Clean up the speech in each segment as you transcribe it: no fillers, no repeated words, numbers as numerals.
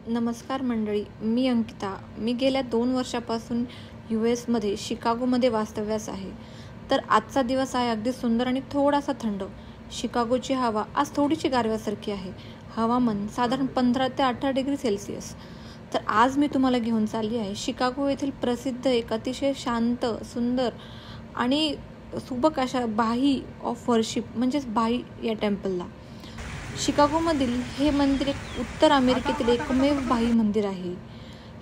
नमस्कार मंडळी, मी अंकिता. मी गेल्या 2 वर्षापासून US शिकागोमध्ये वास्तव्यास आहे. तर आजचा दिवस आहे अगदी सुंदर आणि थोडासा थंड. शिकागोची हवा आज थोडीशी गारव्यासारखी आहे. हवामान साधारण 15 ते 18 डिग्री सेल्सिअस. तर आज मी तुम्हाला घेऊन चालली आहे शिकागो येथील प्रसिद्ध एक अतिशय शांत, सुंदर आणि सुबक अशा बाही ऑफ वर्शिप म्हणजेच बाही या टेम्पलला. शिकागोमधील हे मंदिर एक उत्तर अमेरिकेतील एकमेव बाही मंदिर आहे.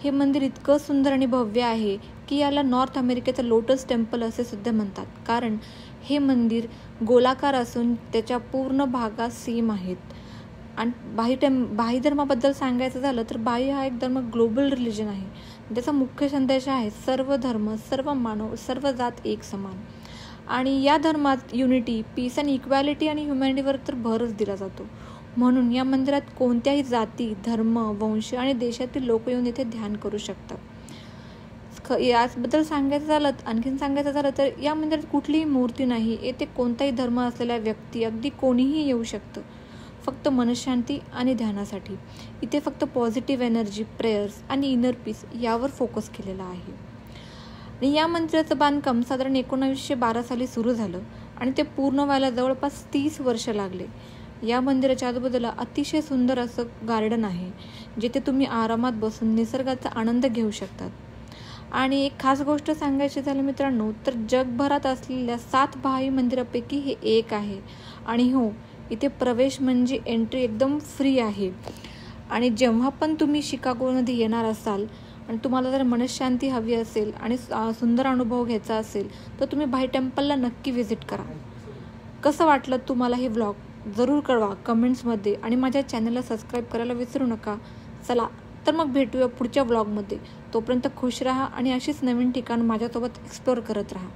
हे मंदिर इतकं सुंदर आणि भव्य आहे की याला नॉर्थ अमेरिकेचं लोटस टेम्पल असे सुद्धा म्हणतात, कारण हे मंदिर गोलाकार असून त्याच्या पूर्ण भागात सेम आहेत. आणि बाही धर्माबद्दल सांगायचं झालं तर बाही हा एक धर्म ग्लोबल रिलिजन आहे. त्याचा मुख्य संदेश आहे सर्व धर्म, सर्व मानव, सर्व जात एक समान. आणि या धर्मात युनिटी, पीस आणि इक्वॅलिटी आणि ह्युमॅनिटीवर तर भरच दिला जातो. म्हणून या मंदिरात कोणत्याही जाती, धर्म, वंश आणि देशातील लोक येऊन येथे ध्यान करू शकतात. याबद्दल आणखीन सांगायचं झालं तर या मंदिरात कुठलीही मूर्ती नाही. येथे कोणताही धर्म असलेल्या व्यक्ती, अगदी कोणीही येऊ शकतं, फक्त मनशांती आणि ध्यानासाठी. इथे फक्त पॉझिटिव्ह एनर्जी, प्रेयर्स आणि इनर पीस यावर फोकस केलेला आहे. आणि या मंदिराचं बांधकाम साधारण 1912 साली सुरू झालं आणि ते पूर्ण व्हायला जवळपास 30 वर्ष लागले. या मंदिराच्या आजूबाजूला अतिशय सुंदर असं गार्डन आहे, जिथे तुम्ही आरामात बसून निसर्गाचा आनंद घेऊ शकतात. आणि एक खास गोष्ट सांगायची झाली मित्रांनो, तर जगभरात असलेल्या 7 बाही मंदिरापैकी हे एक आहे. आणि हो, इथे प्रवेश म्हणजे एंट्री एकदम फ्री आहे. आणि जेव्हा पण तुम्ही शिकागोमध्ये येणार असाल आणि तुम्हाला जर मनशांती हवी असेल आणि सुंदर अनुभव घ्यायचा असेल तर तुम्ही बाही टेम्पलला नक्की व्हिजिट करा. कसं वाटलं तुम्हाला हे व्लॉग जरूर कळवा कमेंट्समध्ये आणि माझ्या चॅनलला सबस्क्राईब करायला विसरू नका. चला तर मग भेटूया पुढच्या व्लॉगमध्ये. तोपर्यंत खुश राहा आणि अशीच नवीन ठिकाण माझ्यासोबत एक्सप्लोअर करत राहा.